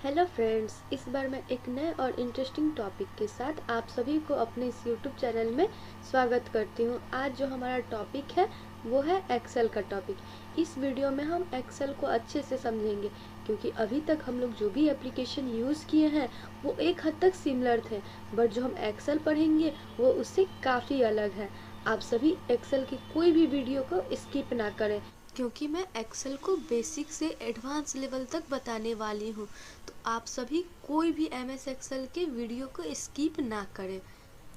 Hello friends, इस बार मैं एक नए और इंटरेस्टिंग टॉपिक के साथ आप सभी को अपने इस यूट्यूब चैनल में स्वागत करती हूँ। आज जो हमारा टॉपिक है वो है एक्सेल का टॉपिक। इस वीडियो में हम एक्सेल को अच्छे से समझेंगे क्योंकि अभी तक हम लोग जो भी एप्लीकेशन यूज़ किए हैं वो एक हद तक सिमिलर थे, बट जो हम एक्सेल पढ़ेंगे वो उससे काफ़ी अलग है। आप सभी एक्सेल की कोई भी वीडियो को स्किप ना करें क्योंकि मैं एक्सेल को बेसिक से एडवांस लेवल तक बताने वाली हूँ। तो आप सभी कोई भी एमएस एक्सेल के वीडियो को स्किप ना करें।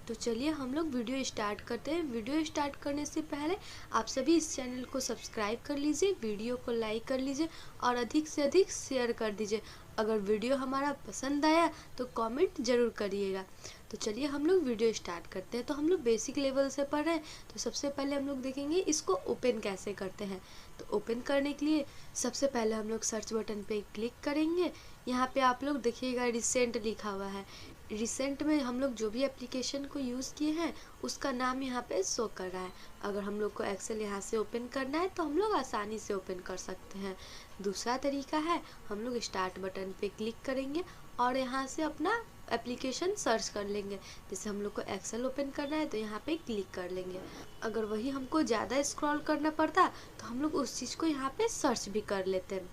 तो चलिए हम लोग वीडियो स्टार्ट करते हैं। वीडियो स्टार्ट करने से पहले आप सभी इस चैनल को सब्सक्राइब कर लीजिए, वीडियो को लाइक कर लीजिए और अधिक से अधिक शेयर कर दीजिए। अगर वीडियो हमारा पसंद आया तो कमेंट ज़रूर करिएगा। तो चलिए हम लोग वीडियो स्टार्ट करते हैं। तो हम लोग बेसिक लेवल से पढ़ रहे हैं, तो सबसे पहले हम लोग देखेंगे इसको ओपन कैसे करते हैं। तो ओपन करने के लिए सबसे पहले हम लोग सर्च बटन पे क्लिक करेंगे। यहाँ पे आप लोग देखिएगा रिसेंट लिखा हुआ है। रिसेंट में हम लोग जो भी एप्लीकेशन को यूज़ किए हैं उसका नाम यहाँ पे शो कर रहा है। अगर हम लोग को एक्सेल यहाँ से ओपन करना है तो हम लोग आसानी से ओपन कर सकते हैं। दूसरा तरीका है, हम लोग स्टार्ट बटन पे क्लिक करेंगे और यहाँ से अपना एप्लीकेशन सर्च कर लेंगे। जैसे हम लोग को एक्सेल ओपन करना है तो यहाँ पे क्लिक कर लेंगे। अगर वही हमको ज़्यादा स्क्रॉल करना पड़ता तो हम लोग उस चीज़ को यहाँ पे सर्च भी कर लेते हैं।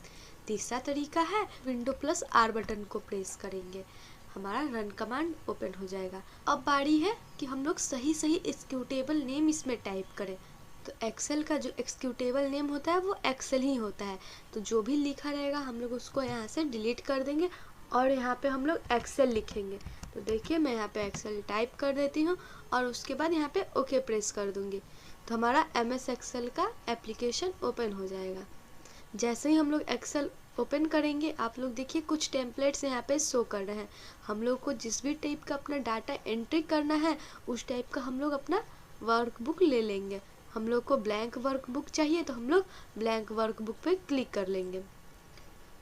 तीसरा तरीका है, विंडो प्लस आर बटन को प्रेस करेंगे, हमारा रन कमांड ओपन हो जाएगा। अब बारी है कि हम लोग सही सही एक्जीक्यूटेबल नेम इसमें टाइप करें। तो एक्सेल का जो एक्जीक्यूटेबल नेम होता है वो एक्सेल ही होता है। तो जो भी लिखा रहेगा हम लोग उसको यहाँ से डिलीट कर देंगे और यहाँ पे हम लोग एक्सेल लिखेंगे। तो देखिए मैं यहाँ पे एक्सेल टाइप कर देती हूँ और उसके बाद यहाँ पे ओके प्रेस कर दूँगी। तो हमारा एमएस एक्सेल का एप्लीकेशन ओपन हो जाएगा। जैसे ही हम लोग एक्सेल ओपन करेंगे आप लोग देखिए कुछ टेम्पलेट्स यहाँ पे शो कर रहे हैं। हम लोग को जिस भी टाइप का अपना डाटा एंट्री करना है उस टाइप का हम लोग अपना वर्कबुक ले लेंगे। हम लोग को ब्लैंक वर्कबुक चाहिए तो हम लोग ब्लैंक वर्कबुक पे क्लिक कर लेंगे।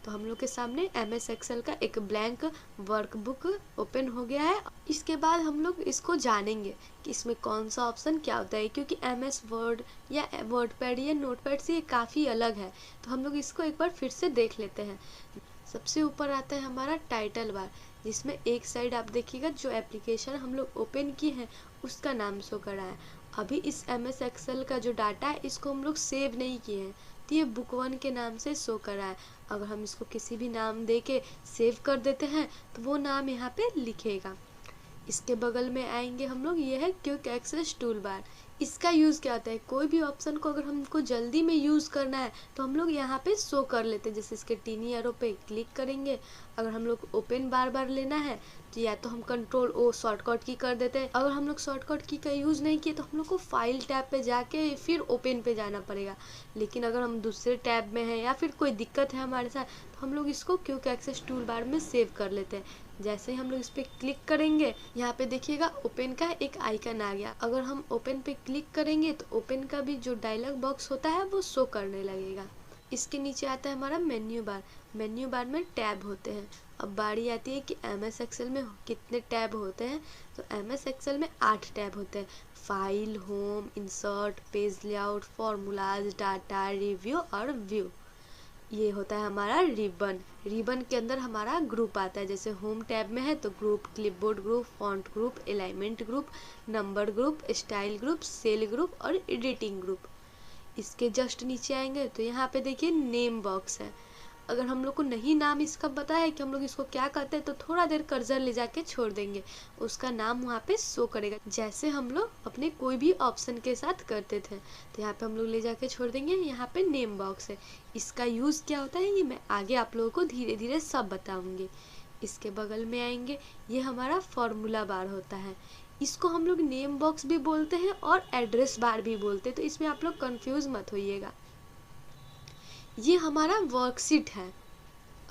तो हम लोग के सामने एमएस एक्सेल का एक ब्लैंक वर्कबुक ओपन हो गया है। इसके बाद हम लोग इसको जानेंगे कि इसमें कौन सा ऑप्शन क्या होता है, क्योंकि एमएस वर्ड या वर्डपैड या नोटपैड से ये काफ़ी अलग है। तो हम लोग इसको एक बार फिर से देख लेते हैं। सबसे ऊपर आता है हमारा टाइटल बार, जिसमें एक साइड आप देखिएगा जो एप्लीकेशन हम लोग ओपन किए हैं उसका नाम शो कर रहा है। अभी इस एमएस एक्सेल का जो डाटा है इसको हम लोग सेव नहीं किए हैं, तो ये बुक 1 के नाम से शो कर रहा है। अगर हम इसको किसी भी नाम दे के सेव कर देते हैं तो वो नाम यहाँ पे लिखेगा। इसके बगल में आएंगे हम लोग, ये है क्विक एक्सेस टूल बार। इसका यूज़ क्या होता है, कोई भी ऑप्शन को अगर हमको जल्दी में यूज़ करना है तो हम लोग यहाँ पे शो कर लेते हैं। जैसे इसके टीन एरो पे क्लिक करेंगे। अगर हम लोग ओपन बार बार लेना है तो या तो हम कंट्रोल ओ शॉर्टकट की कर देते हैं। अगर हम लोग शॉर्टकट की का यूज़ नहीं किए तो हम लोग को फाइल टैब पे जाके फिर ओपन पे जाना पड़ेगा। लेकिन अगर हम दूसरे टैब में हैं या फिर कोई दिक्कत है हमारे साथ तो हम लोग इसको क्विक एक्सेस टूल बार में सेव कर लेते हैं। जैसे ही हम लोग इस पर क्लिक करेंगे यहाँ पे देखिएगा ओपन का एक आइकन आ गया। अगर हम ओपन पे क्लिक करेंगे तो ओपन का भी जो डायलॉग बॉक्स होता है वो शो करने लगेगा। इसके नीचे आता है हमारा मेन्यू बार। मेन्यू बार में टैब होते हैं। अब बारी आती है कि एमएस एक्सेल में कितने टैब होते हैं। तो एमएस एक्सेल में 8 टैब होते हैं। File, home, insert, page layout, formulas, data, review और व्यू। ये होता है हमारा रिबन। रिबन के अंदर हमारा ग्रुप आता है। जैसे होम टैब में है तो group, clipboard group, font group, alignment group, number group, style group, cell group और एडिटिंग ग्रुप। इसके जस्ट नीचे आएंगे तो यहाँ पे देखिए नेम बॉक्स है। अगर हम लोग को नहीं नाम इसका पता है कि हम लोग इसको क्या कहते हैं तो थोड़ा देर कर्सर ले जाके छोड़ देंगे, उसका नाम वहाँ पे शो करेगा, जैसे हम लोग अपने कोई भी ऑप्शन के साथ करते थे। तो यहाँ पे हम लोग ले जाके छोड़ देंगे। यहाँ पे नेम बॉक्स है। इसका यूज़ क्या होता है ये मैं आगे आप लोगों को धीरे धीरे सब बताऊँगी। इसके बगल में आएंगे, ये हमारा फॉर्मूला बार होता है। इसको हम लोग नेम बॉक्स भी बोलते हैं और एड्रेस बार भी बोलते हैं, तो इसमें आप लोग कंफ्यूज मत होइएगा। ये हमारा वर्कशीट है।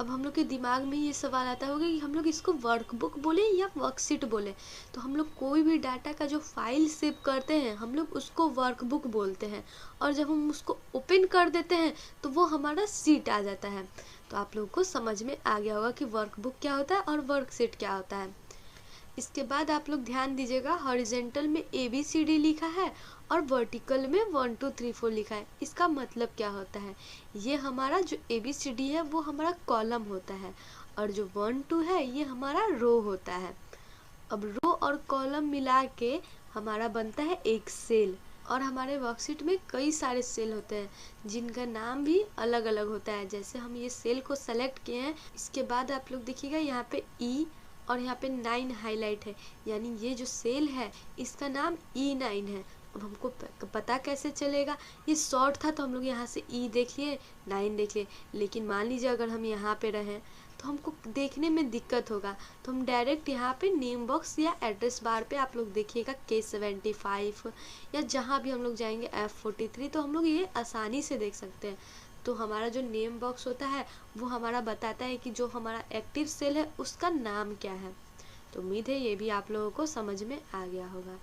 अब हम लोग के दिमाग में ये सवाल आता होगा कि हम लोग इसको वर्कबुक बोले या वर्कशीट बोले। तो हम लोग कोई भी डाटा का जो फाइल सेव करते हैं हम लोग उसको वर्कबुक बोलते हैं, और जब हम उसको ओपन कर देते हैं तो वो हमारा शीट आ जाता है। तो आप लोगों को समझ में आ गया होगा कि वर्कबुक क्या होता है और वर्कशीट क्या होता है। इसके बाद आप लोग ध्यान दीजिएगा, हॉरिजेंटल में ABCD लिखा है और वर्टिकल में 1 2 3 4 लिखा है। इसका मतलब क्या होता है, ये हमारा जो ABCD है वो हमारा कॉलम होता है और जो 1 2 है ये हमारा रो होता है। अब रो और कॉलम मिला के हमारा बनता है एक सेल। और हमारे वर्कशीट में कई सारे सेल होते हैं जिनका नाम भी अलग अलग होता है। जैसे हम ये सेल को सेलेक्ट किए हैं, इसके बाद आप लोग देखिएगा यहाँ पे ई और यहाँ पे 9 हाईलाइट है, यानी ये जो सेल है इसका नाम E9 है। अब हमको पता कैसे चलेगा? ये शॉर्ट था तो हम लोग यहाँ से ई देख लिए, 9 देख लिए, लेकिन मान लीजिए अगर हम यहाँ पे रहें तो हमको देखने में दिक्कत होगा, तो हम डायरेक्ट यहाँ पे नेम बॉक्स या एड्रेस बार पे आप लोग देखिएगा K75 या जहाँ भी हम लोग जाएंगे F43, तो हम लोग ये आसानी से देख सकते हैं। तो हमारा जो नेम बॉक्स होता है वो हमारा बताता है कि जो हमारा एक्टिव सेल है उसका नाम क्या है। तो उम्मीद है ये भी आप लोगों को समझ में आ गया होगा।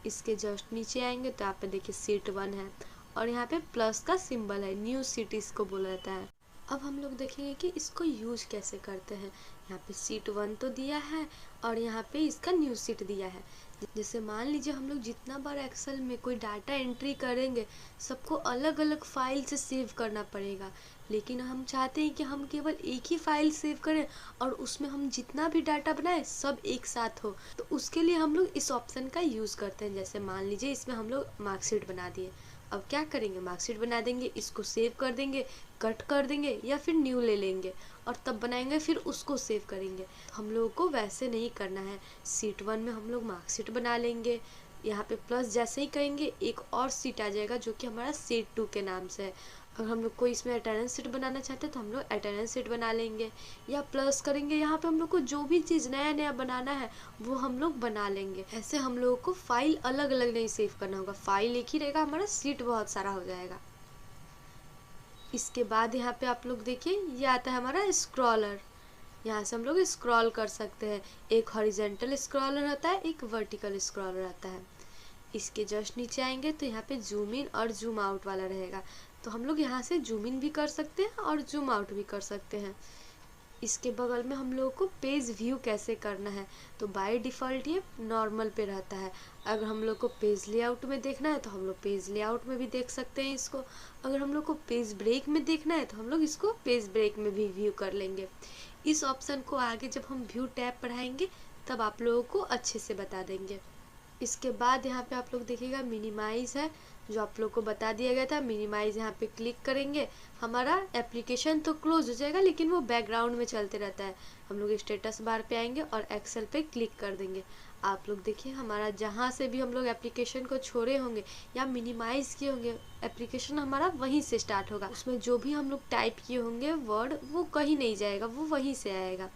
इसके जस्ट नीचे आएंगे तो आप पे देखिए सीट 1 है और यहाँ पे प्लस का सिंबल है, न्यू सीट इसको बोला जाता है। अब हम लोग देखेंगे कि इसको यूज कैसे करते हैं। यहाँ पे सीट 1 तो दिया है और यहाँ पे इसका न्यू सीट दिया है। जैसे मान लीजिए हम लोग जितना बार एक्सेल में कोई डाटा एंट्री करेंगे सबको अलग अलग फाइल से सेव करना पड़ेगा, लेकिन हम चाहते हैं कि हम केवल एक ही फाइल सेव करें और उसमें हम जितना भी डाटा बनाए सब एक साथ हो। तो उसके लिए हम लोग इस ऑप्शन का यूज़ करते हैं। जैसे मान लीजिए इसमें हम लोग मार्कशीट बना दिए, अब क्या करेंगे, मार्कशीट बना देंगे, इसको सेव कर देंगे, कट कर देंगे या फिर न्यू ले लेंगे और तब बनाएंगे, फिर उसको सेव करेंगे। तो हम लोगों को वैसे नहीं करना है। सीट 1 में हम लोग मार्कशीट बना लेंगे, यहाँ पे प्लस जैसे ही करेंगे एक और सीट आ जाएगा जो कि हमारा सीट 2 के नाम से है। अगर हम लोग कोई इसमें अटेंडेंस सीट बनाना चाहते हैं तो हम लोग अटेंडेंस सीट बना लेंगे या प्लस करेंगे। यहाँ पे हम लोग को जो भी चीज़ नया नया बनाना है वो हम लोग बना लेंगे। ऐसे हम लोगों को फाइल अलग अलग नहीं सेव करना होगा, फाइल एक ही रहेगा, हमारा सीट बहुत सारा हो जाएगा। इसके बाद यहाँ पे आप लोग देखिए ये आता है हमारा स्क्रॉलर। यहाँ से हम लोग स्क्रॉल कर सकते हैं। एक हॉरिजेंटल स्क्रॉलर आता है, एक वर्टिकल स्क्रॉलर आता है। इसके जस्ट नीचे आएंगे तो यहाँ पे जूम इन और जूम आउट वाला रहेगा, तो हम लोग यहाँ से जूम इन भी कर सकते हैं और जूम आउट भी कर सकते हैं। इसके बगल में हम लोगों को पेज व्यू कैसे करना है, तो बाय डिफ़ॉल्ट ये नॉर्मल पे रहता है। अगर हम लोग को पेज लेआउट में देखना है तो हम लोग पेज लेआउट में भी देख सकते हैं इसको। अगर हम लोग को पेज ब्रेक में देखना है तो हम लोग इसको पेज ब्रेक में भी व्यू कर लेंगे। इस ऑप्शन को आगे जब हम व्यू टैब पढ़ाएंगे तब आप लोगों को अच्छे से बता देंगे। इसके बाद यहाँ पे आप लोग देखिएगा मिनिमाइज़ है, जो आप लोग को बता दिया गया था। मिनिमाइज़ यहाँ पे क्लिक करेंगे, हमारा एप्लीकेशन तो क्लोज हो जाएगा लेकिन वो बैकग्राउंड में चलते रहता है। हम लोग स्टेटस बार पे आएंगे और एक्सेल पे क्लिक कर देंगे। आप लोग देखिए हमारा जहाँ से भी हम लोग एप्लीकेशन को छोड़े होंगे या मिनिमाइज़ किए होंगे, एप्लीकेशन हमारा वहीं से स्टार्ट होगा। उसमें जो भी हम लोग टाइप किए होंगे वर्ड वो कहीं नहीं जाएगा, वो वहीं से आएगा।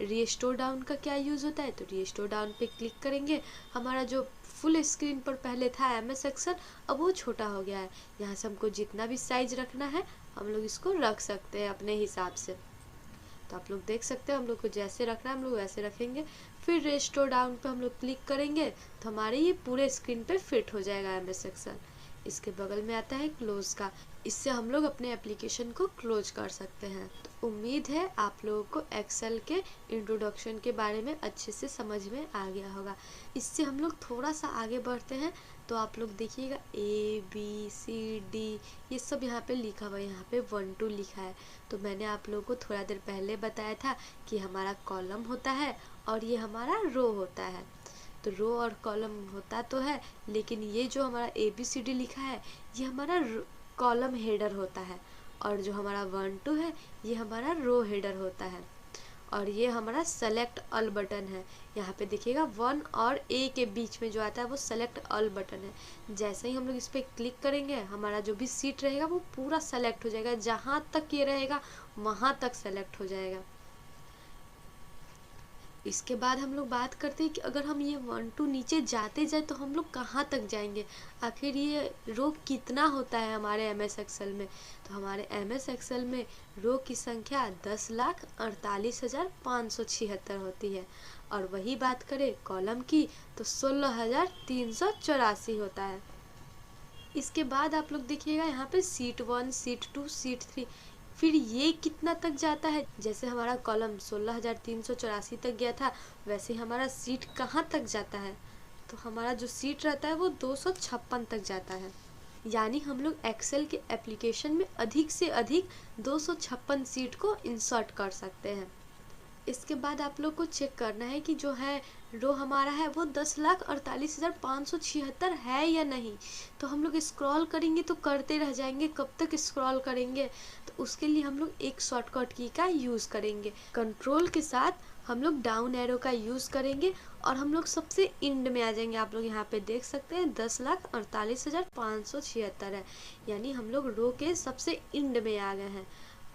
रीस्टोर डाउन का क्या यूज़ होता है, तो रीस्टोर डाउन पे क्लिक करेंगे, हमारा जो फुल स्क्रीन पर पहले था MS एक्सेल अब वो छोटा हो गया है। यहाँ से हमको जितना भी साइज रखना है हम लोग इसको रख सकते हैं अपने हिसाब से। तो आप लोग देख सकते हैं हम लोग को जैसे रखना है हम लोग वैसे रखेंगे। फिर रीस्टोर डाउन पे हम लोग क्लिक करेंगे तो हमारे ये पूरे स्क्रीन पे फिट हो जाएगा MS एक्सेल। इसके बगल में आता है क्लोज का, इससे हम लोग अपने एप्लीकेशन को क्लोज कर सकते हैं। तो उम्मीद है आप लोगों को एक्सेल के इंट्रोडक्शन के बारे में अच्छे से समझ में आ गया होगा। इससे हम लोग थोड़ा सा आगे बढ़ते हैं तो आप लोग देखिएगा ABCD ये सब यहाँ पे लिखा हुआ है, यहाँ पे 1 2 लिखा है। तो मैंने आप लोगों को थोड़ा देर पहले बताया था कि हमारा कॉलम होता है और ये हमारा रो होता है। तो रो और कॉलम होता तो है, लेकिन ये जो हमारा ABCD लिखा है ये हमारा कॉलम हेडर होता है और जो हमारा 1 2 है ये हमारा रो हेडर होता है। और ये हमारा सेलेक्ट ऑल बटन है। यहाँ पे देखिएगा 1 और A के बीच में जो आता है वो सेलेक्ट ऑल बटन है। जैसे ही हम लोग इस पर क्लिक करेंगे हमारा जो भी सीट रहेगा वो पूरा सेलेक्ट हो जाएगा, जहाँ तक ये रहेगा वहाँ तक सेलेक्ट हो जाएगा। इसके बाद हम लोग बात करते हैं कि अगर हम ये 1 2 नीचे जाते जाए तो हम लोग कहाँ तक जाएंगे, आखिर ये रो कितना होता है हमारे MS एक्सेल में। तो हमारे MS एक्सेल में रो की संख्या 10,48,576 होती है और वही बात करें कॉलम की तो 16,384 होता है। इसके बाद आप लोग देखिएगा यहाँ पे सीट 1 सीट 2 सीट 3, फिर ये कितना तक जाता है। जैसे हमारा कॉलम 16,384 तक गया था वैसे हमारा सीट कहाँ तक जाता है, तो हमारा जो सीट रहता है वो 256 तक जाता है। यानी हम लोग एक्सेल के एप्लीकेशन में अधिक से अधिक 256 सीट को इंसर्ट कर सकते हैं। इसके बाद आप लोग को चेक करना है कि जो है रो हमारा है वो 10,48,576 है या नहीं। तो हम लोग स्क्रॉल करेंगे तो करते रह जाएंगे, कब तक स्क्रॉल करेंगे। तो उसके लिए हम लोग एक शॉर्टकट की का यूज़ करेंगे, कंट्रोल के साथ हम लोग डाउन एरो का यूज़ करेंगे और हम लोग सबसे एंड में आ जाएंगे। आप लोग यहाँ पे देख सकते हैं 10,48,576 है, यानी हम लोग रो के सबसे एंड में आ गए हैं।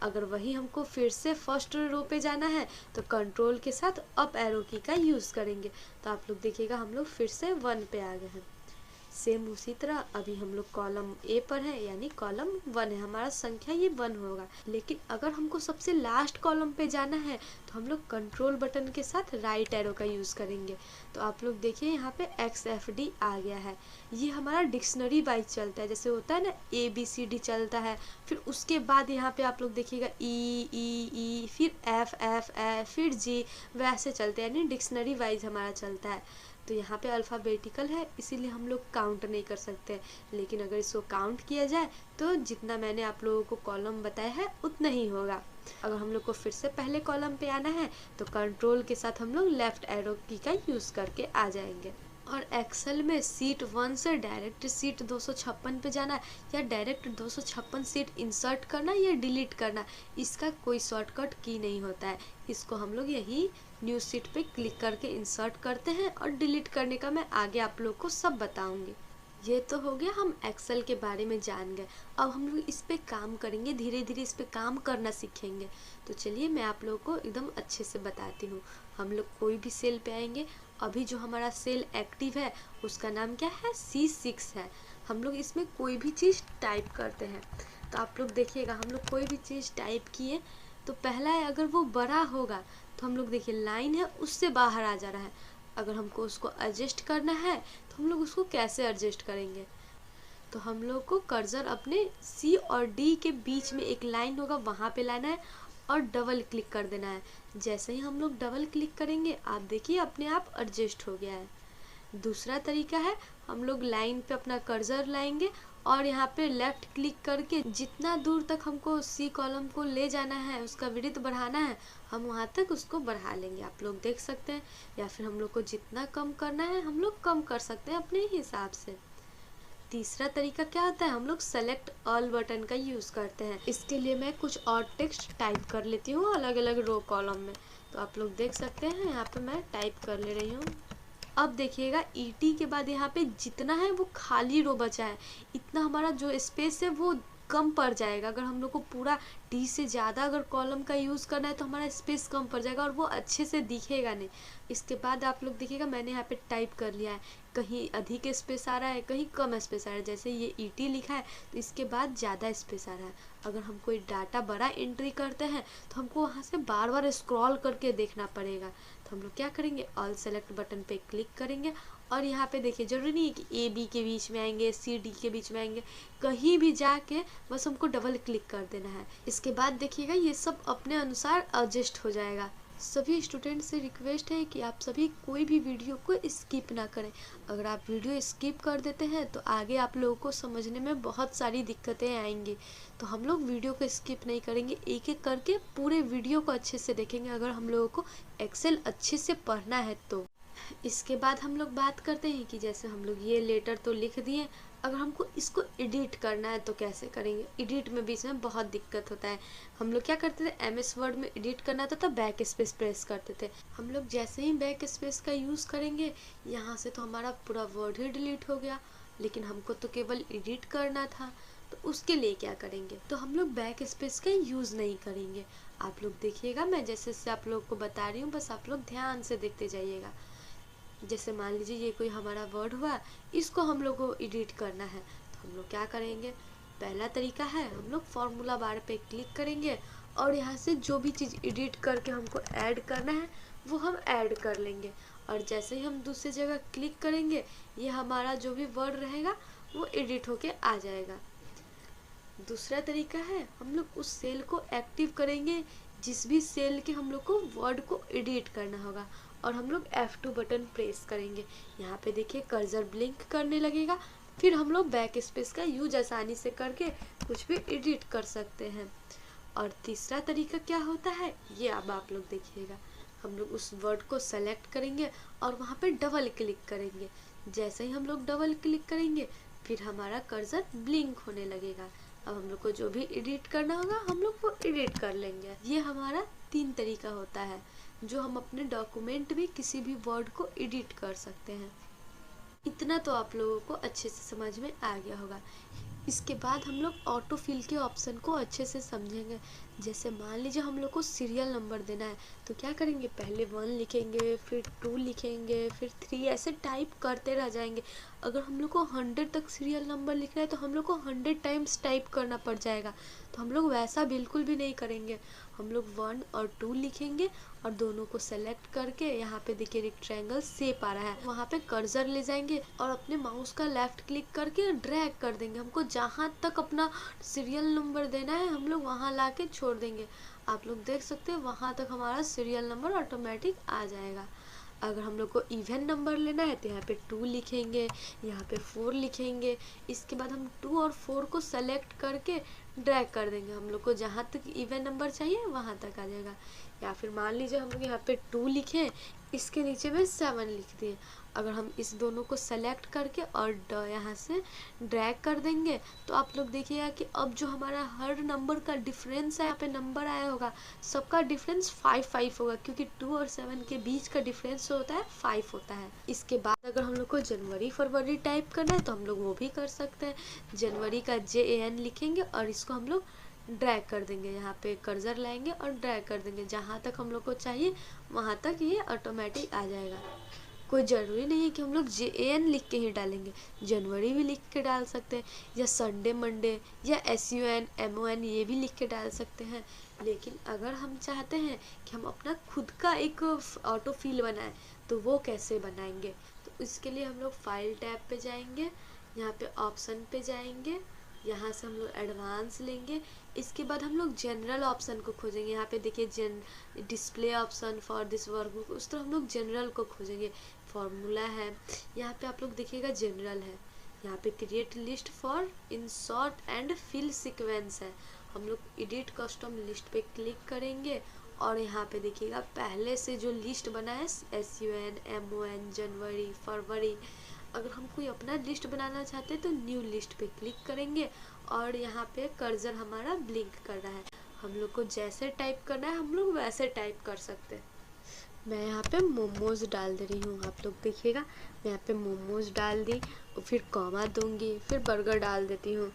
अगर वही हमको फिर से फर्स्ट रो पे जाना है तो कंट्रोल के साथ अप एरो की का यूज़ करेंगे। तो आप लोग देखिएगा हम लोग फिर से 1 पे आ गए हैं। सेम उसी तरह अभी हम लोग कॉलम ए पर है, यानी कॉलम 1 है, हमारा संख्या ये 1 होगा। लेकिन अगर हमको सबसे लास्ट कॉलम पे जाना है तो हम लोग कंट्रोल बटन के साथ राइट एरो का यूज़ करेंगे। तो आप लोग देखिए यहाँ पे XFD आ गया है। ये हमारा डिक्शनरी वाइज चलता है, जैसे होता है ना ABCD चलता है, फिर उसके बाद यहाँ पे आप लोग देखिएगा E फिर F फिर G, वैसे चलते हैं, यानी डिक्शनरी वाइज हमारा चलता है। तो यहाँ पे अल्फ़ाबेटिकल है इसीलिए हम लोग काउंट नहीं कर सकते, लेकिन अगर इसको काउंट किया जाए तो जितना मैंने आप लोगों को कॉलम बताया है उतना ही होगा। अगर हम लोग को फिर से पहले कॉलम पे आना है तो कंट्रोल के साथ हम लोग लेफ़्ट एरो की का यूज़ करके आ जाएंगे। और एक्सेल में सीट 1 से डायरेक्ट सीट 256 पे जाना या डायरेक्ट 256 सीट इंसर्ट करना या डिलीट करना, इसका कोई शॉर्टकट की नहीं होता है। इसको हम लोग यही न्यू सीट पे क्लिक करके इंसर्ट करते हैं और डिलीट करने का मैं आगे आप लोग को सब बताऊंगी। ये तो हो गया, हम एक्सेल के बारे में जान गए। अब हम लोग इस पे काम करेंगे, धीरे धीरे इस पे काम करना सीखेंगे। तो चलिए मैं आप लोगों को एकदम अच्छे से बताती हूँ। हम लोग कोई भी सेल पे आएंगे, अभी जो हमारा सेल एक्टिव है उसका नाम क्या है, C6 है। हम लोग इसमें कोई भी चीज़ टाइप करते हैं तो आप लोग देखिएगा हम लोग कोई भी चीज़ टाइप किए तो पहला है, अगर वो बड़ा होगा तो हम लोग देखिए लाइन है उससे बाहर आ जा रहा है। अगर हमको उसको एडजस्ट करना है तो हम लोग उसको कैसे एडजस्ट करेंगे, तो हम लोग को कर्सर अपने C और D के बीच में एक लाइन होगा वहाँ पे लाना है और डबल क्लिक कर देना है। जैसे ही हम लोग डबल क्लिक करेंगे आप देखिए अपने आप एडजस्ट हो गया है। दूसरा तरीका है, हम लोग लाइन पे अपना कर्सर लाएंगे और यहाँ पे लेफ़्ट क्लिक करके जितना दूर तक हमको C कॉलम को ले जाना है, उसका विड्थ बढ़ाना है, हम वहाँ तक उसको बढ़ा लेंगे। आप लोग देख सकते हैं, या फिर हम लोग को जितना कम करना है हम लोग कम कर सकते हैं अपने हिसाब से। तीसरा तरीका क्या होता है, हम लोग सेलेक्ट ऑल बटन का यूज़ करते हैं। इसके लिए मैं कुछ और टेक्स्ट टाइप कर लेती हूँ अलग अलग रो कॉलम में। तो आप लोग देख सकते हैं यहाँ पे मैं टाइप कर ले रही हूँ। अब देखिएगा ET के बाद यहाँ पे जितना है वो खाली रो बचा है, इतना हमारा जो स्पेस है वो कम पड़ जाएगा। अगर हम लोग को पूरा D से ज़्यादा अगर कॉलम का यूज़ करना है तो हमारा स्पेस कम पड़ जाएगा और वो अच्छे से दिखेगा नहीं। इसके बाद आप लोग देखिएगा मैंने यहाँ पे टाइप कर लिया है, कहीं अधिक स्पेस आ रहा है कहीं कम स्पेस आ रहा है। जैसे ये ET लिखा है तो इसके बाद ज़्यादा स्पेस आ रहा है। अगर हम कोई डाटा बड़ा एंट्री करते हैं तो हमको वहाँ से बार बार स्क्रॉल करके देखना पड़ेगा। तो हम लोग क्या करेंगे, ऑल सेलेक्ट बटन पे क्लिक करेंगे और यहाँ पे देखिए जरूरी नहीं है कि AB के बीच में आएंगे, CD के बीच में आएंगे, कहीं भी जाके बस हमको डबल क्लिक कर देना है। इसके बाद देखिएगा ये सब अपने अनुसार एडजस्ट हो जाएगा। सभी स्टूडेंट से रिक्वेस्ट है कि आप सभी कोई भी वीडियो को स्किप ना करें। अगर आप वीडियो स्किप कर देते हैं तो आगे आप लोगों को समझने में बहुत सारी दिक्कतें आएंगी। तो हम लोग वीडियो को स्किप नहीं करेंगे, एक एक करके पूरे वीडियो को अच्छे से देखेंगे अगर हम लोगों को एक्सेल अच्छे से पढ़ना है तो। इसके बाद हम लोग बात करते हैं कि जैसे हम लोग ये लेटर तो लिख दिए, अगर हमको इसको एडिट करना है तो कैसे करेंगे। एडिट में बीच में बहुत दिक्कत होता है। हम लोग क्या करते थे, MS वर्ड में एडिट करना था तो बैक स्पेस प्रेस करते थे। हम लोग जैसे ही बैक स्पेस का यूज़ करेंगे यहाँ से तो हमारा पूरा वर्ड ही डिलीट हो गया, लेकिन हमको तो केवल एडिट करना था। तो उसके लिए क्या करेंगे, तो हम लोग बैक स्पेस का यूज़ नहीं करेंगे। आप लोग देखिएगा मैं जैसे से आप लोग को बता रही हूँ, बस आप लोग ध्यान से देखते जाइएगा। जैसे मान लीजिए ये कोई हमारा वर्ड हुआ, इसको हम लोग को एडिट करना है तो हम लोग क्या करेंगे, पहला तरीका है हम लोग फॉर्मूला बार पे क्लिक करेंगे और यहाँ से जो भी चीज़ एडिट करके हमको ऐड करना है वो हम ऐड कर लेंगे। और जैसे ही हम दूसरी जगह क्लिक करेंगे ये हमारा जो भी वर्ड रहेगा वो एडिट होके आ जाएगा। दूसरा तरीका है हम लोग उस सेल को एक्टिव करेंगे जिस भी सेल के हम लोग को वर्ड को एडिट करना होगा और हम लोग F2 बटन प्रेस करेंगे। यहाँ पे देखिए कर्सर ब्लिंक करने लगेगा, फिर हम लोग बैक स्पेस का यूज आसानी से करके कुछ भी एडिट कर सकते हैं। और तीसरा तरीका क्या होता है ये अब आप लोग देखिएगा। हम लोग उस वर्ड को सेलेक्ट करेंगे और वहाँ पे डबल क्लिक करेंगे। जैसे ही हम लोग डबल क्लिक करेंगे फिर हमारा कर्सर ब्लिंक होने लगेगा। अब हम लोग को जो भी एडिट करना होगा हम लोग वो एडिट कर लेंगे। ये हमारा 3 तरीका होता है जो हम अपने डॉक्यूमेंट में किसी भी वर्ड को एडिट कर सकते हैं। इतना तो आप लोगों को अच्छे से समझ में आ गया होगा। इसके बाद हम लोग ऑटो फिल के ऑप्शन को अच्छे से समझेंगे। जैसे मान लीजिए हम लोग को सीरियल नंबर देना है तो क्या करेंगे, पहले 1 लिखेंगे, फिर 2 लिखेंगे, फिर 3, ऐसे टाइप करते रह जाएंगे। अगर हम लोग को 100 तक सीरियल नंबर लिखना है तो हम लोग को 100 टाइम्स टाइप करना पड़ जाएगा। तो हम लोग वैसा बिल्कुल भी नहीं करेंगे। हम लोग 1 और 2 लिखेंगे और दोनों को सेलेक्ट करके यहाँ पे देखिए रेक्टेंगल शेप आ रहा है, वहाँ पे कर्सर ले जाएंगे और अपने माउस का लेफ्ट क्लिक करके ड्रैग कर देंगे। हमको जहाँ तक अपना सीरियल नंबर देना है हम लोग वहाँ ला के छोड़ देंगे। आप लोग देख सकते हैं वहाँ तक हमारा सीरियल नंबर ऑटोमेटिक आ जाएगा। अगर हम लोग को इवन नंबर लेना है तो यहाँ पे 2 लिखेंगे, यहाँ पे 4 लिखेंगे। इसके बाद हम 2 और 4 को सेलेक्ट करके ड्रैग कर देंगे। हम लोग को जहाँ तक इवन नंबर चाहिए वहाँ तक आ जाएगा। या फिर मान लीजिए हम लोग यहाँ पे 2 लिखें, इसके नीचे में 7 लिख दिए। अगर हम इस दोनों को सेलेक्ट करके और यहाँ से ड्रैग कर देंगे तो आप लोग देखिएगा कि अब जो हमारा हर नंबर का डिफरेंस है, यहाँ पे नंबर आया होगा, सबका डिफरेंस 5 होगा, क्योंकि 2 और 7 के बीच का डिफरेंस होता है 5 होता है। इसके बाद अगर हम लोग को जनवरी फरवरी टाइप करना है तो हम लोग वो भी कर सकते हैं। जनवरी का JAN लिखेंगे और इसको हम लोग ड्रैग कर देंगे। यहाँ पे कर्सर लाएंगे और ड्रैग कर देंगे, जहाँ तक हम लोग को चाहिए वहाँ तक ये ऑटोमेटिक आ जाएगा। कोई ज़रूरी नहीं है कि हम लोग JAN लिख के ही डालेंगे, जनवरी भी लिख के डाल सकते हैं, या संडे मंडे या SUN MON ये भी लिख के डाल सकते हैं। लेकिन अगर हम चाहते हैं कि हम अपना खुद का एक ऑटो फिल बनाएं तो वो कैसे बनाएंगे, तो इसके लिए हम लोग फाइल टैब पे जाएंगे, यहाँ पे ऑप्शन पे जाएंगे, यहाँ से हम लोग एडवांस लेंगे। इसके बाद हम लोग जनरल ऑप्शन को खोजेंगे। यहाँ पे देखिए display option for this workbook, उस तरह हम लोग जनरल को खोजेंगे। फॉर्मूला है, यहाँ पे आप लोग देखिएगा जनरल है, यहाँ पे create list for insert and fill sequence है। हम लोग एडिट कस्टम लिस्ट पे क्लिक करेंगे और यहाँ पे देखिएगा पहले से जो लिस्ट बना है SUN MON जनवरी फरवरी, अगर हम कोई अपना लिस्ट बनाना चाहते हैं तो न्यू लिस्ट पे क्लिक करेंगे और यहाँ पे कर्सर हमारा ब्लिंक कर रहा है। हम लोग को जैसे टाइप करना है हम लोग वैसे टाइप कर सकते हैं। मैं यहाँ पे मोमोज डाल दे रही हूँ, आप लोग देखिएगा मैं यहाँ पे मोमोज डाल दी और फिर कॉमा दूंगी, फिर बर्गर डाल देती हूँ।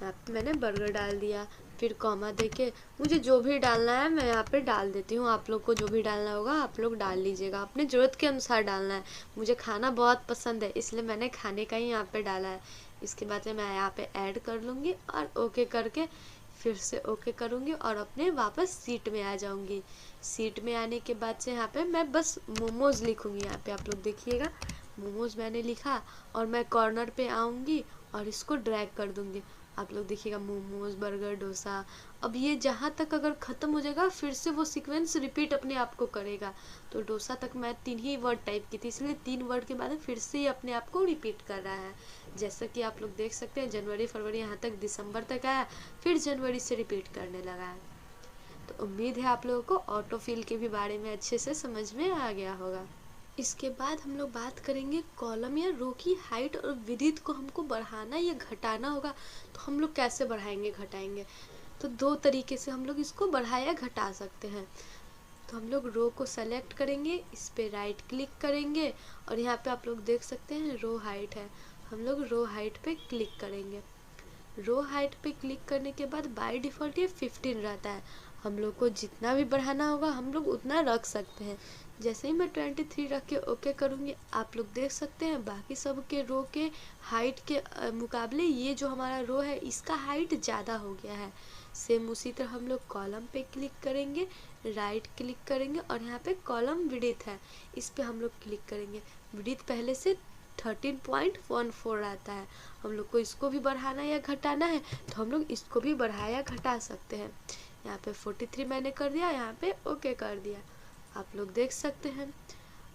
यहाँ पे मैंने बर्गर डाल दिया, फिर कॉमा देके मुझे जो भी डालना है मैं यहाँ पे डाल देती हूँ। आप लोग को जो भी डालना होगा आप लोग डाल लीजिएगा, अपने ज़रूरत के अनुसार डालना है। मुझे खाना बहुत पसंद है इसलिए मैंने खाने का ही यहाँ पे डाला है। इसके बाद से मैं यहाँ पे ऐड कर लूँगी और ओके करके फिर से ओके करूँगी और अपने वापस सीट में आ जाऊँगी। सीट में आने के बाद से यहाँ पे मैं बस मोमोज़ लिखूँगी। यहाँ पे आप लोग देखिएगा मोमोज़ मैंने लिखा और मैं कॉर्नर पे आऊँगी और इसको ड्रैग कर दूँगी। आप लोग देखिएगा मोमोज बर्गर डोसा। अब ये जहाँ तक अगर ख़त्म हो जाएगा फिर से वो सीक्वेंस रिपीट अपने आप को करेगा। तो डोसा तक मैं 3 ही वर्ड टाइप की थी इसलिए 3 वर्ड के बाद फिर से ये अपने आप को रिपीट कर रहा है। जैसा कि आप लोग देख सकते हैं जनवरी फरवरी यहाँ तक दिसंबर तक आया, फिर जनवरी से रिपीट करने लगा है। तो उम्मीद है आप लोगों को ऑटो फिल के भी बारे में अच्छे से समझ में आ गया होगा। इसके बाद हम लोग बात करेंगे कॉलम या रो की हाइट और विड्थ को हमको बढ़ाना या घटाना होगा तो हम लोग कैसे बढ़ाएंगे घटाएंगे। तो 2 तरीके से हम लोग इसको बढ़ाया घटा सकते हैं। तो हम लोग रो को सेलेक्ट करेंगे, इस पे राइट क्लिक करेंगे और यहाँ पे आप लोग देख सकते हैं रो हाइट है, हम लोग रो हाइट पे क्लिक करेंगे। रो हाइट पे क्लिक करने के बाद बाय डिफ़ॉल्ट ये 15 रहता है। हम लोग को जितना भी बढ़ाना होगा हम लोग उतना रख सकते हैं। जैसे ही मैं 23 रख के ओके करूँगी आप लोग देख सकते हैं बाकी सब के रो के हाइट के मुकाबले ये जो हमारा रो है इसका हाइट ज़्यादा हो गया है। सेम उसी तरह हम लोग कॉलम पे क्लिक करेंगे, राइट क्लिक करेंगे और यहाँ पे कॉलम विड्थ है, इस पे हम लोग क्लिक करेंगे। विड्थ पहले से 13.14 आता है, हम लोग को इसको भी बढ़ाना या घटाना है तो हम लोग इसको भी बढ़ाया घटा सकते हैं। यहाँ पे 43 मैंने कर दिया, यहाँ पे ओके कर दिया, आप लोग देख सकते हैं।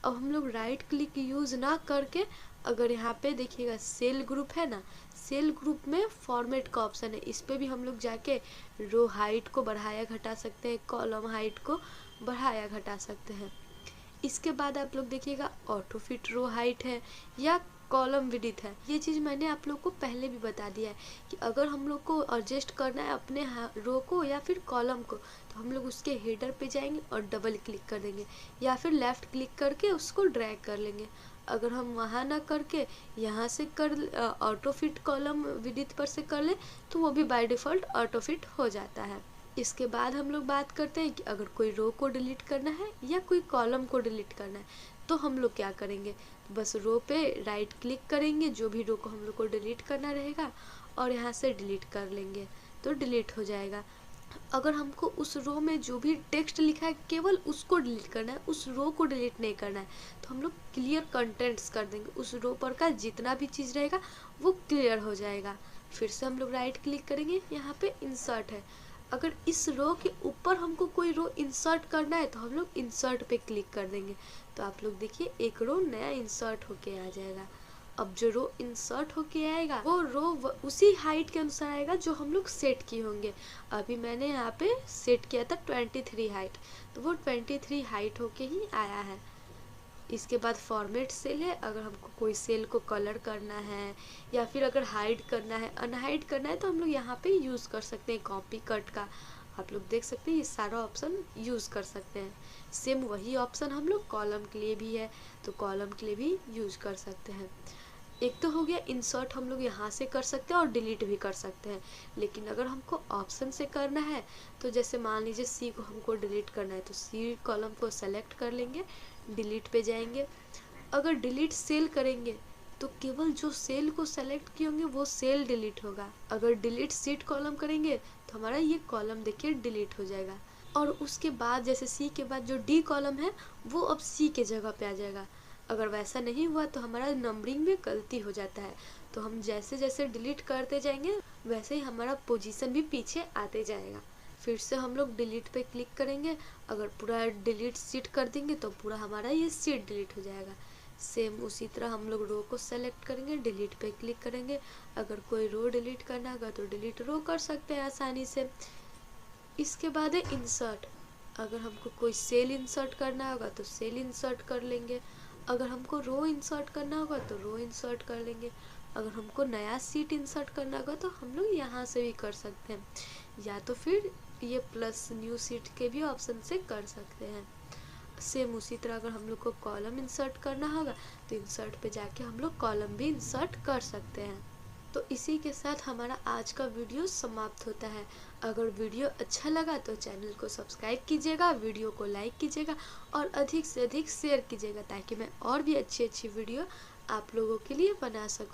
अब हम लोग राइट क्लिक यूज़ ना करके अगर यहाँ पे देखिएगा सेल ग्रुप है ना, सेल ग्रुप में फॉर्मेट का ऑप्शन है, इस पे भी हम लोग जाके रो हाइट को बढ़ाया घटा सकते हैं, कॉलम हाइट को बढ़ाया घटा सकते हैं। इसके बाद आप लोग देखिएगा ऑटो फिट रो हाइट है या कॉलम विड्थ है। ये चीज़ मैंने आप लोग को पहले भी बता दिया है कि अगर हम लोग को एडजस्ट करना है अपने रो को या फिर कॉलम को, तो हम लोग उसके हेडर पे जाएंगे और डबल क्लिक कर देंगे या फिर लेफ़्ट क्लिक करके उसको ड्रैग कर लेंगे। अगर हम वहाँ ना करके यहाँ से कर ऑटो फिट कॉलम विड्थ पर से कर ले तो वो भी बाय डिफ़ॉल्ट ऑटो फिट हो जाता है। इसके बाद हम लोग बात करते हैं कि अगर कोई रो को डिलीट करना है या कोई कॉलम को डिलीट करना है तो हम लोग क्या करेंगे, बस रो पे राइट क्लिक करेंगे, जो भी रो को हम लोग को डिलीट करना रहेगा और यहाँ से डिलीट कर लेंगे तो डिलीट हो जाएगा। अगर हमको उस रो में जो भी टेक्स्ट लिखा है केवल उसको डिलीट करना है, उस रो को डिलीट नहीं करना है, तो हम लोग क्लियर कंटेंट्स कर देंगे। उस रो पर का जितना भी चीज़ रहेगा वो क्लियर हो जाएगा। फिर से हम लोग राइट क्लिक करेंगे, यहाँ पे इंसर्ट है। अगर इस रो के ऊपर हमको कोई रो इंसर्ट करना है तो हम लोग इंसर्ट पे क्लिक कर देंगे। तो आप लोग देखिए एक रो नया इंसर्ट होके आ जाएगा। अब जो रो इंसर्ट होके आएगा वो रो उसी हाइट के अनुसार आएगा जो हम लोग सेट किए होंगे। अभी मैंने यहाँ पे सेट किया था 23 हाइट, तो वो 23 हाइट होके ही आया है। इसके बाद फॉर्मेट सेल है। अगर हमको कोई सेल को कलर करना है या फिर अगर हाइड करना है, अनहाइड करना है, तो हम लोग यहाँ पे यूज़ कर सकते हैं कॉपी कट का। आप लोग देख सकते हैं ये सारा ऑप्शन यूज़ कर सकते हैं। सेम वही ऑप्शन हम लोग कॉलम के लिए भी है, तो कॉलम के लिए भी यूज़ कर सकते हैं। एक तो हो गया इंसर्ट, हम लोग यहाँ से कर सकते हैं और डिलीट भी कर सकते हैं। लेकिन अगर हमको ऑप्शन से करना है तो जैसे मान लीजिए सी को हमको डिलीट करना है तो सी कॉलम को सेलेक्ट कर लेंगे, डिलीट पे जाएंगे। अगर डिलीट सेल करेंगे तो केवल जो सेल को सेलेक्ट किए होंगे वो सेल डिलीट होगा। अगर डिलीट सीट कॉलम करेंगे तो हमारा ये कॉलम देखिए डिलीट हो जाएगा। और उसके बाद जैसे सी के बाद जो डी कॉलम है वो अब सी के जगह पे आ जाएगा। अगर वैसा नहीं हुआ तो हमारा नंबरिंग में गलती हो जाता है, तो हम जैसे जैसे डिलीट करते जाएंगे वैसे ही हमारा पोजीशन भी पीछे आते जाएगा। फिर से हम लोग डिलीट पे क्लिक करेंगे। अगर पूरा डिलीट सीट कर देंगे तो पूरा हमारा ये सीट डिलीट हो जाएगा। सेम उसी तरह हम लोग रो को सेलेक्ट करेंगे, डिलीट पे क्लिक करेंगे। अगर कोई रो डिलीट करना होगा तो डिलीट रो कर सकते हैं आसानी से। इसके बाद है इंसर्ट। अगर हमको कोई सेल इंसर्ट करना होगा तो सेल इंसर्ट कर लेंगे। अगर हमको रो इंसर्ट करना होगा तो रो इंसर्ट कर लेंगे। अगर हमको नया सीट इंसर्ट करना होगा तो हम लोग यहाँ से भी कर सकते हैं, या तो फिर ये प्लस न्यू सीट के भी ऑप्शन से कर सकते हैं। सेम उसी तरह अगर हम लोग को कॉलम इंसर्ट करना होगा तो इंसर्ट पे जाके हम लोग कॉलम भी इंसर्ट कर सकते हैं। तो इसी के साथ हमारा आज का वीडियो समाप्त होता है। अगर वीडियो अच्छा लगा तो चैनल को सब्सक्राइब कीजिएगा, वीडियो को लाइक कीजिएगा और अधिक से अधिक शेयर कीजिएगा ताकि मैं और भी अच्छी अच्छी वीडियो आप लोगों के लिए बना सकूं।